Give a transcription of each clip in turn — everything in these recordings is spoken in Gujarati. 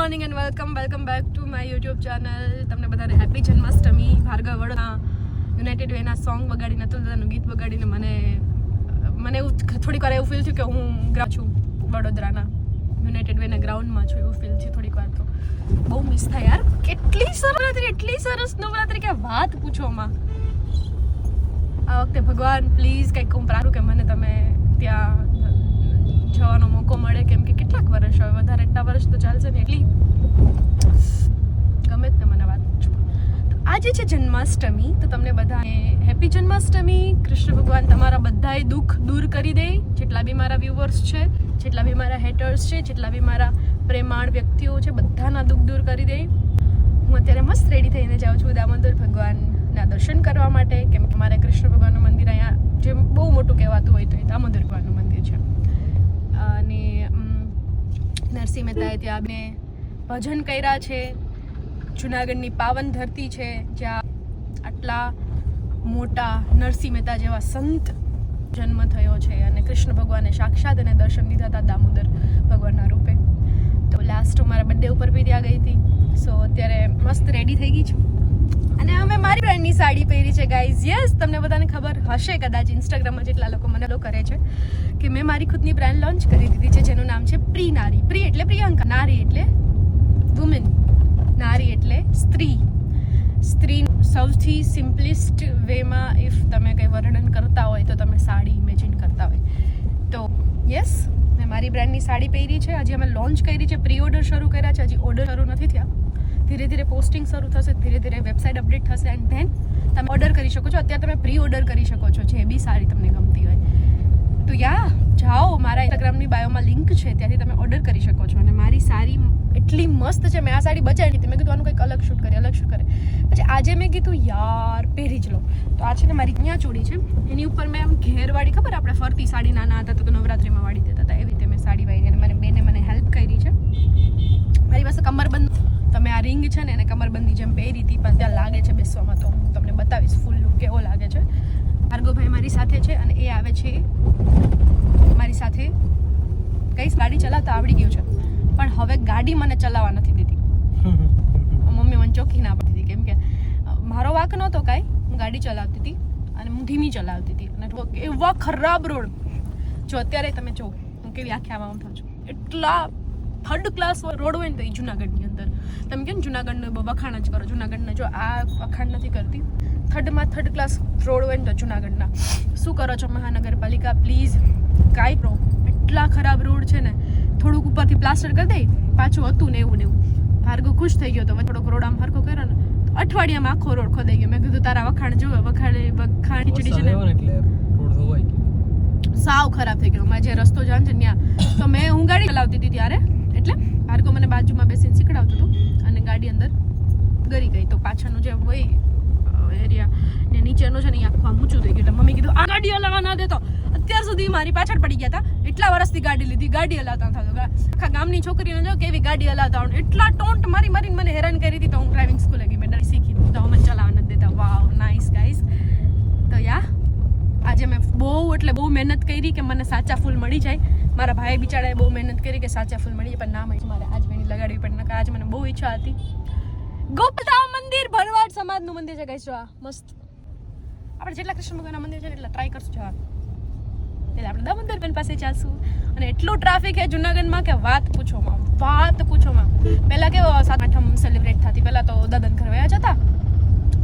Morning and welcome back to my YouTube channel. તમને બધાને હેપી જન્માષ્ટમી. ભાર્ગવ વડોદરા યુનાઇટેડ વેના સોંગ વગાડીને નતુલદાનું ગીત વગાડીને મને એવું થોડીક વાર એવું ફીલ થયું કે હું છું વડોદરાના યુનાઇટેડ વેના ગ્રાઉન્ડમાં છું એવું ફીલ થયું થોડીક વાર. તો બહુ મિસ થાય યાર. એટલી સરસ નવરાત્રી કે વાત પૂછોમાં. આ વખતે ભગવાન પ્લીઝ કંઈક હું પ્રાર્થું કે મને તમે ત્યાં જવાનો મોકો મળે, કેમ કે કેટલાક વર્ષ હવે વધારે એટલા વર્ષ તો ચાલશે ને, એટલી ગમે જ ને મને વાત પૂછો. તો આજે છે જન્માષ્ટમી, તો તમને બધાને હેપી જન્માષ્ટમી. કૃષ્ણ ભગવાન તમારા બધાય દુઃખ દૂર કરી દે. જેટલા બી મારા વ્યુઅર્સ છે, જેટલા બી મારા હેટર્સ છે, જેટલા બી મારા પ્રેમાળ વ્યક્તિઓ છે, બધાના દુઃખ દૂર કરી દે. હું અત્યારે મસ્ત રેડી થઈને જાઉં છું દામોદર ભગવાનના દર્શન કરવા માટે, કેમ કે મારે કૃષ્ણ ભગવાનનું મંદિર અહીંયા જે બહુ મોટું કહેવાતું હોય તો એ દામોદર ભગવાનનું મંદિર છે. અને નરસિંહ મહેતાએ ત્યાં મેં ભજન કર્યા છે. જુનાગઢની પાવન ધરતી છે જ્યાં આટલા મોટા નરસિંહ મહેતા જેવા સંત જન્મ થયો છે, અને કૃષ્ણ ભગવાને સાક્ષાત એને દર્શન દીધા હતા દામોદર ભગવાનના રૂપે. તો લાસ્ટ મારા બર્થડે ઉપર બી ત્યાં ગઈ હતી. સો અત્યારે મસ્ત રેડી થઈ ગઈ છું, અને અમે મારી બ્રાન્ડની સાડી પહેરી છે ગાઈઝ. યસ, તમને બધાને ખબર હશે કદાચ, ઇન્સ્ટાગ્રામમાં જેટલા લોકો મને ફોલો કરે છે, કે મેં મારી ખુદની બ્રાન્ડ લોન્ચ કરી દીધી છે જેનું નામ છે પ્રી નારી. પ્રી એટલે પ્રિયંકા, નારી એટલે વુમેન, નારી એટલે સ્ત્રી. સ્ત્રી સૌથી સિમ્પલિસ્ટ વેમાં ઇફ તમે કંઈ વર્ણન કરતા હોય તો તમે સાડી ઇમેજિન કરતા હોય. તો યસ, મેં મારી બ્રાન્ડની સાડી પહેરી છે. હજી અમે લોન્ચ કરી છે, પ્રી ઓર્ડર શરૂ કર્યા છે, હજી ઓર્ડર શરૂ નથી થયા. ધીરે ધીરે પોસ્ટિંગ શરૂ થશે, ધીરે ધીરે વેબસાઇટ અપડેટ થશે, એન્ડ ધેન તમે ઓર્ડર કરી શકો છો. અત્યારે તમે પ્રી ઓર્ડર કરી શકો છો જે બી સાડી તમને ગમતી હોય. તો યા જાઓ, મારા ઇન્સ્ટાગ્રામની બાયોમાં લિંક છે, ત્યાંથી તમે ઓર્ડર કરી શકો છો. અને મારી સાડી એટલી મસ્ત છે, મેં આ સાડી બચાવી હતી. મેં કીધું આનું કંઈક અલગ શૂટ કરે. પછી આજે મેં કીધું યાર પહેરી જ લો. તો આ છે ને મારી અહીંયા ચોડી છે, એની ઉપર મેં આમ ઘેરવાળી, ખબર આપણે ફરતી સાડી નાના હતા તો નવરાત્રીમાં વાળી દેતા હતા, એવી રીતે મેં સાડી વાળી. અને મારી બેને મને હેલ્પ કરી છે. મારી પાસે કમરબંધ, તમે આ રિંગ છે ને એને કમરબંધની જેમ પહેરી હતી, પણ ત્યાં લાગે છે બેસવામાં, તો હું તમને બતાવીશ ફૂલ લુક કેવો લાગે છે. ભાર્ગવભાઈ મારી સાથે છે, અને એ આવે છે મારી સાથે. કઈ ગાડી ચલાવતા આવડી ગયું છે, પણ હવે ગાડી મને ચલાવવા નથી દેતી. મમ્મી મને ચોખ્ખી ના પડતી હતી, કેમ કે મારો વાંક નહોતો કાંઈ. હું ગાડી ચલાવતી હતી અને હું ધીમી ચલાવતી હતી, અને એવા ખરાબ રોડ. જો અત્યારે તમે જો હું કેવી આખી આમાં થાઉં છું, એટલા થર્ડ ક્લાસ રોડ હોય ને તો એ જુનાગઢની અંદર તમે કહો ને જુનાગઢનું વખાણ જ કરો. જુનાગઢને જો આ વખાણ નથી કરતી, થર્ડ ક્લાસ રોડ હોય ને તો જુનાગઢના. શું કરો છો મહાનગરપાલિકા, પ્લીઝ કાંઈ કરો. એટલા ખરાબ રોડ છે ને, થોડુંક ઉપરથી પ્લાસ્ટર કરી દે, પાછું હતું ને એવું. ભાર્ગવ ખુશ થઈ ગયો તો થોડોક રોડ આમ હરખો કર્યો ને, અઠવાડિયામાં આખો રોડ ખોદાઈ ગયો. મેં કીધું તારા વખાણ જો વખાણ ખીચડી છે ને સાવ ખરાબ થઈ ગયો. મારે જે રસ્તો જાણ છે ત્યાં તો હું ગાડી ચલાવતી હતી ત્યારે, એટલે ભાર્ગવ મને બાજુમાં બેસીને શીખડાવતું હતું, અને ગાડી અંદર ગરી ગઈ. તો પાછળનું જે હોય એરિયા ને નીચેનો છે ને એ આખું આમ ઊંચું થઈ ગયું. એટલે મમ્મી કીધું આ ગાડી હલાવવા ના દેતો. અત્યાર સુધી મારી પાછળ પડી ગયા હતા, એટલા વર્ષથી ગાડી લીધી, ગાડી હલાવતા થતો. આખા ગામની છોકરીને જો કેવી ગાડી હલાવતા, એટલા ટોન્ટ મારી મને હેરાન કરી હતી. તો હું ડ્રાઇવિંગ સ્કૂલે ગઈ, મેં શીખી તો મને ચલાવવા નથી દેતા. વાવ, નાઇસ ગાઈસ. તો યા આજે મેં બહુ મહેનત કરી કે મને સાચા ફૂલ મળી જાય. મારા ભાઈ બિચારાએ બહુ મહેનત કરી કે સાચા ફૂલ મળી જાય, પણ ના મળી. મારે આજ મેની લગાડવી પડે, નકર આજ મને બહુ ઈચ્છા હતી. ગોપતાવ મંદિર ભરવાડ સમાજનું મંદિર છે ગાઈસ. જો આ મસ્ત, આપણે જેટલા કૃષ્ણ ભગવાનના મંદિર છે એટલા ટ્રાય કરશું જવાનું. એટલે આપણે દામોદર બેન પાસે ચાલશું. અને એટલું ટ્રાફિક છે જુનાગઢમાં કે વાત પૂછોમાં. પહેલા કેવો 7-8 સેલિબ્રેટ થતી, પહેલા તો દાદન ઘર વયા જતા,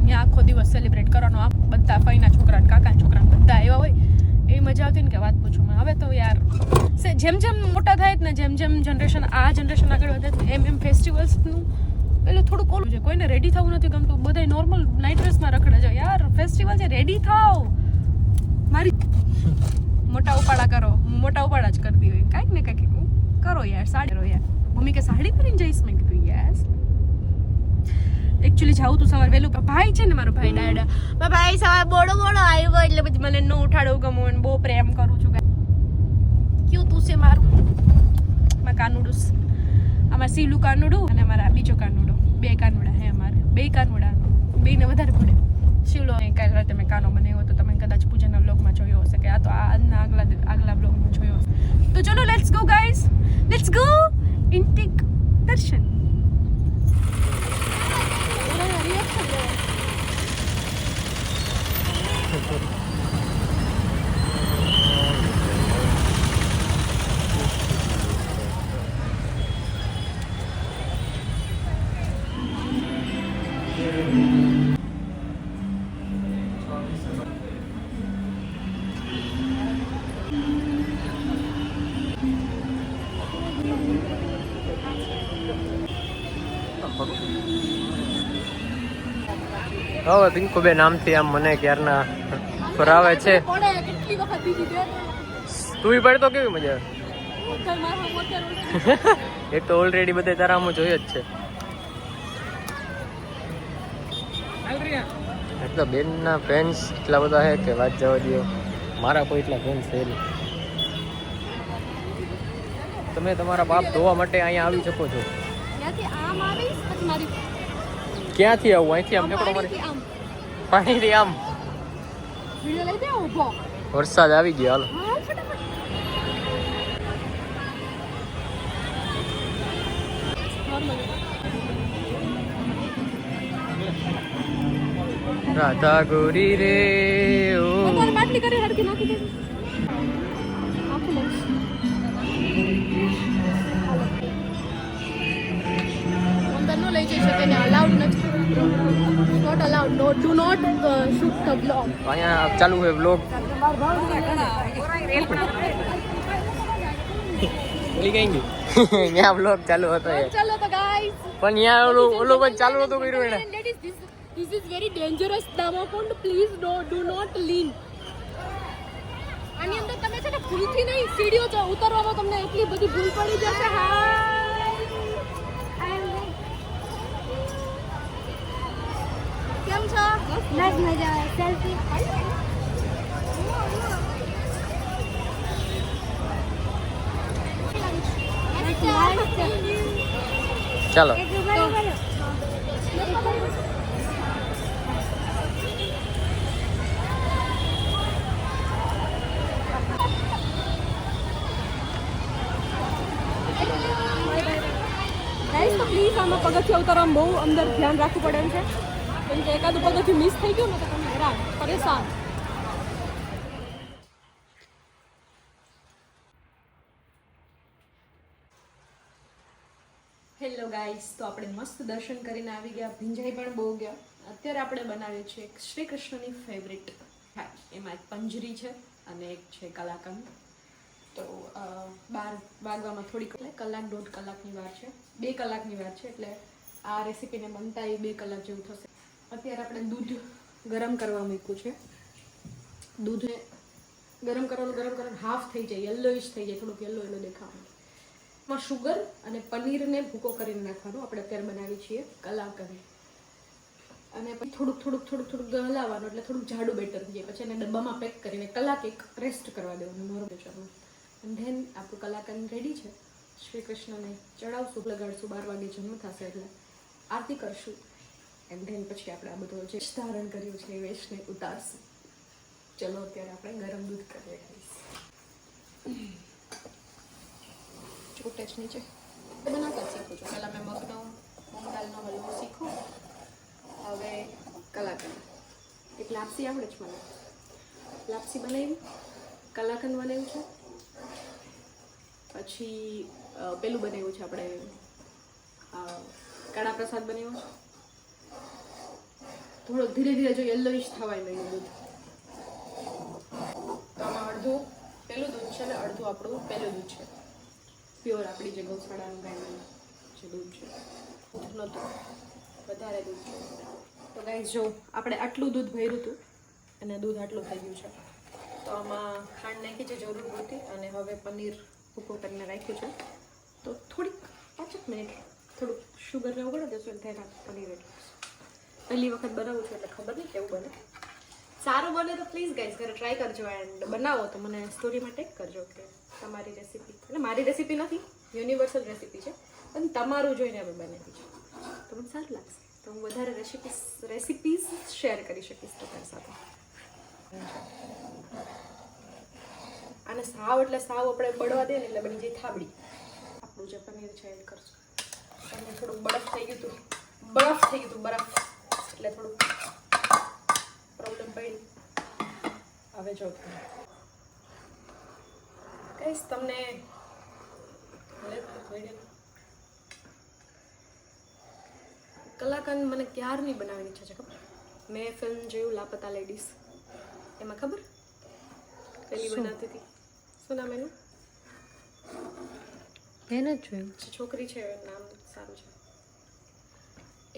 ત્યાં આખો દિવસ સેલિબ્રેટ કરવાનો. બધા ફઈના છોકરા, કાકાના છોકરા બધા આવ્યા હોય, એવી મજા આવતી ને કે વાત પૂછોમાં. હવે તો યાર જેમ મોટા થાય ને, જેમ જનરેશન આગળ વધે એમ ફેસ્ટિવલ્સનું પેલું થોડુંક ઓલું છે. કોઈને રેડી થવું નથી ગમતું, બધા નોર્મલ નાઇટ ડ્રેસમાં રખડે છે. યાર ફેસ્ટિવલ છે, રેડી થાવ. મારી મોટા ઉપાડા કરો, મોટા ઉપાડા જ કરતી હોય, કાંઈક ને કાંઈક કરો યાર. સાડી કરો યાર. મમ્મી કે સાડી પહેરીને જઈશ? મેં કીધું યસ. એકચ્યુઅલી જાઉં તું સવાર વહેલું. ભાઈ છે ને મારો ભાઈ ડાયડા, મારો ભાઈ સવાર બોડો આવ્યો એટલે પછી મને ન ઉઠાડવું ગમું, બહુ પ્રેમ કરું છું. ક્યું તું છે મારું કાનુડુસ. અમારે સીલું કાનુડું અને અમારા બીજો કાનુડો, 2 કાનુડા હે અમારે. 2 કાનુડા, 2ને વધારે પડે. શિવલો કાલે રાતે મેં કાનો બનાવ્યો હતો, તમે કદાચ પૂજાના બ્લોગમાં જોયો હશે, કે આ તો આજના આગલા બ્લોગમાં જોયો હશે. તો ચલો let's go guys, let's go in tech Darshan. હવે પિંકુ બે નામથી આમ મને ક્યારના ફરાવે છે. તું પડતો કેવી મજા એક તો ઓલરેડી બધે તારા હું જોઈ જ છે. એટલે બેનના ફ્રેન્ડ્સ એટલા બધા છે કે વાત જવા દો. મારા કોઈ એટલા ફ્રેન્ડ્સ છે નહીં. તમે તમારા બાપ ધોવા માટે અહીંયા આવી શકો છો. ક્યાંથી આવું? અહીંથી આમ નીકળો મારે પાણીથી આમ. વરસાદ આવી ગયો. હાલો રાધા ગોરી રે ઓ માટલી કરી હરકી નાખી દે. અંદરનો લઈ જઈ શકે ને અલાઉડ નથી. Not allowed. Do not shoot the blog. અહીંયા ચાલુ છે બ્લોગ. ઓલી કઈ ગઈ ત્યાં બ્લોગ ચાલુ હતો. ચાલો તો ગાઈસ પણ ત્યાં ઓલો પણ ચાલુ હતું કર્યું એને. This is very dangerous. Damakund, please do not lean. આની અંદર તમે છે ને ભૂલથી નહીં સીડીઓ ઉતરવામાં તમને એટલી બધી ભૂલ પડી જશે. કેમ છો? બસ મજા આવે. સેલ્ફી ચાલો. તો પ્લીઝ આમાં પગથિયા ઉતારવામાં બહુ અંદર ધ્યાન રાખવું પડે એમ છે. કેમ કે એકાદું પગથિયું મિસ થઈ ગયું ને તો તમે હેરાન પરેશાન. હેલો ગાઈસ, તો આપણે મસ્ત દર્શન કરીને આવી ગયા. ભીંજાઈ પણ બહુ ગયા. અત્યારે આપણે બનાવીએ છીએ એક શ્રી કૃષ્ણની ફેવરિટ. હા, એમાં એક પંજરી છે અને એક છે કલાકંદ. તો 12 વાગવામાં થોડીક કલાક 1.5 કલાકની વાર છે. 2 કલાકની વાર છે. એટલે આ રેસીપીને બનતા 2 કલાક જેવું થશે. અત્યારે આપણે દૂધ ગરમ કરવા મૂક્યું છે. દૂધને ગરમ કરવાનું હાફ થઈ જાય, યલોઈશ થઈ જાય, થોડુંક યલો દેખાવાનું. એમાં શુગર અને પનીરને ભૂકો કરીને નાખવાનું. આપણે અત્યારે બનાવી છીએ કલાકંદ. અને પછી થોડુંક હલાવવાનું એટલે થોડુંક જાડું બેટર થઈ જાય. પછી એને ડબ્બામાં પેક કરીને કલાક એક રેસ્ટ કરવા દેવાનું નોર્મલ ટેમ્પરેચરમાં. અને ધેન આપણું કલાકંદ રેડી છે. શ્રી કૃષ્ણને ચડાવશું, લગાડશું. 12 વાગે જન્મ થશે એટલે આરતી કરશું. એન્ડ ધેન પછી આપણે આ બધું જે ધારણ કર્યું છે એ વેશને ઉતારશું. ચલો અત્યારે આપણે ગરમ દૂધ કરીએ. ચોટેજ નીચે બનાવતા શીખું છું. પહેલાં મેં મગ દાલનો હલવો શીખો. હવે કલાકંદ. એક લાપસી આવડે છે મને. લાપસી બનાવી, કલાકંદ બનાવ્યું છે. પછી પેલું બનાવ્યું છે આપણે કાળા પ્રસાદ બનાવ્યો. થોડો ધીરે ધીરે જો યલોઈશ થવાય નહીં દૂધ. તો આમાં અડધું પેલું દૂધ છે ને અડધું આપણું પેલું દૂધ છે. પ્યોર આપણી જે ગૌશાળાનું ગાયનું જે દૂધ છે. દૂધ નહોતું, વધારે દૂધ છે. તો ગાઈસ જો આપણે આટલું દૂધ ભર્યું હતું અને દૂધ આટલું થઈ ગયું છે. તો આમાં ખાંડ નાખી છે જરૂર પૂરતી. અને હવે પનીર ભૂકો કરીને રાખ્યું છે. તો થોડીક 5 મિનિટ થોડુંક શુગરને ઉગડવા દેશું એટલે થાય પનીર. એટલે પહેલી વખત બનાવું છું એટલે ખબર નહીં કેવું બને. સારું બને તો પ્લીઝ ગાઈસ ઘરે ટ્રાય કરજો. એન્ડ બનાવો તો મને સ્ટોરીમાં ટેગ કરજો કે તમારી રેસીપી. એટલે મારી રેસીપી નથી, યુનિવર્સલ રેસીપી છે, પણ તમારું જોઈને અમે બનાવી છે તો મને સારું લાગશે. તો હું વધારે રેસીપીઝ શેર કરી શકીશ તમારી સાથે. આને સાવ એટલે સાવ આપણે બળવા દે ને એટલે બની જાય થાબડી. આપણું જે પનીર છે એડ કરશું. અને થોડુંક બરફ થઈ ગયું હતું એટલે થોડુંક પ્રોબ્લેમ પડી. હવે જો કહીશ તમને કલાકંદ મને ક્યારની બનાવવાની ઈચ્છા છે ખબર. મેં ફિલ્મ જોયું લાપતા લેડીઝ, એમાં ખબર પેલી બનાવતી હતી, શું નામ એનું? એને જ જોયું. જે છોકરી છે નામ સારું છે,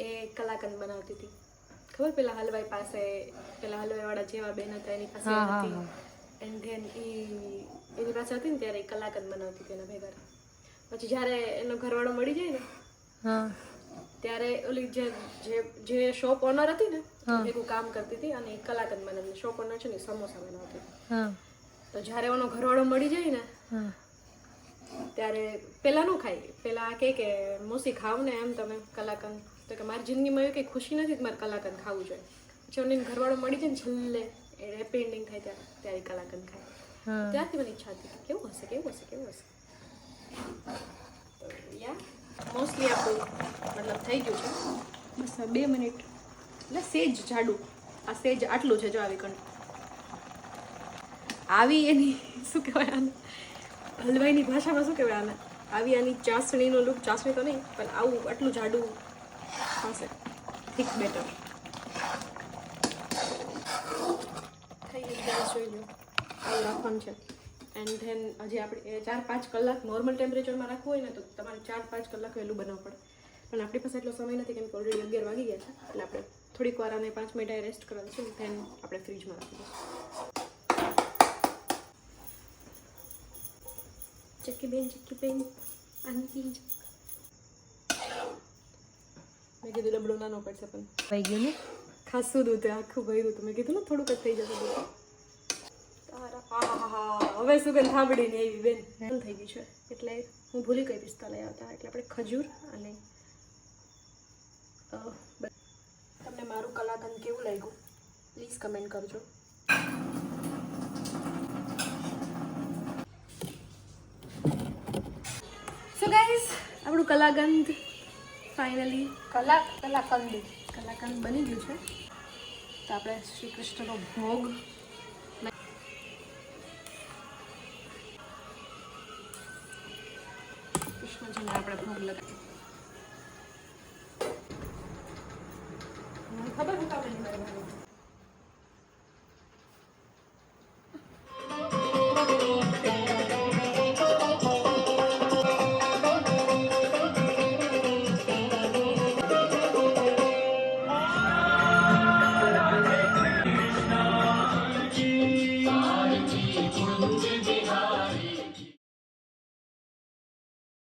એ કલાકંદ બનાવતી હતી ખબર. પેલા હલવાઈ પાસે, પેલા હલવાઈ વાળા જેવા બેન હતા એની પાસે હતી, એન્ડ ધેન એની પાસે હતી ને ત્યારે એ કલાકંદ બનાવતી હતી એના ભેગા. પછી જ્યારે એનો ઘરવાળો મળી જાય ને ત્યારે ઓલી જે શોપ ઓનર હતી ને ભેગું કામ કરતી હતી અને એ કલાકંદ બનાવતી. શોપ ઓનર છે ને સમોસા બનાવતી. તો જ્યારે એનો ઘરવાળો મળી જાય ને ત્યારે પેલા નું ખાય, પેલા કે મોસી ખાવ ને એમ તમે કલાકંદ. તો કે મારી જિંદગીમાં એવી કંઈ ખુશી નથી કે મારે કલાકંદ ખાવું જોઈએ. પછી એમને ઘરવાળો મળી જાય ને છેલ્લે હેપી એન્ડિંગ થાય ત્યારે કલાકંદ ખાય. ત્યારથી મને ઈચ્છા હતી કેવું હશે કેવું હશે કેવું હશે. યા મોસ્ટલી આપણું મતલબ થઈ ગયું છે. બસ 2 મિનિટ એટલે સેજ જાડું, આ સેજ આટલું છે જો આવી કંડ આવી એની શું કહેવાય આને હલવાઈની ભાષામાં શું કહેવાય આને આવી આની ચાસણીનો લુક, ચાસણી તો નહીં પણ આવું આટલું જાડું થશે થીક બેટર થઈ ગયું. ગેસ જોઈ લો આવું રાખવાનું છે. એન્ડ ધેન હજી આપણે 4-5 કલાક નોર્મલ ટેમ્પરેચરમાં રાખવું હોય ને તો તમારે 4-5 કલાક વહેલું બનાવવું પડે. પણ આપણી પાસે એટલો સમય નથી કેમ કે ઓલરેડી 11 વાગી ગયા છે. એટલે આપણે થોડીક વાર આને 5 મિનિટ રેસ્ટ કરવાનું છે. ધેન આપણે ફ્રીજમાં રાખી દઈશું. ચક્કી બેન આની મેં કીધું ડબડો નાનો પડશે પણ થઈ ગયું ને ખાસું દૂધ આખું ભર્યું હતું. મેં કીધું ને થોડુંક જ થઈ જશે દૂધ. હવે સુગંધ સાંભળીને એવી બેન થઈ ગઈ છે. એટલે હું ભૂલી ગઈ પિસ્તા લઈ આવતા. એટલે આપણે ખજૂર અને તમને મારું કલાકંદ કેવું લાગ્યું પ્લીઝ કમેન્ટ કરજો. સો ગાઈઝ આપણું કલાકંદ ફાઇનલી કલાકંદ બની ગયું છે. તો આપણે શ્રી કૃષ્ણનો ભોગ કૃષ્ણજીને આપણે ભોગ લગાવીએ.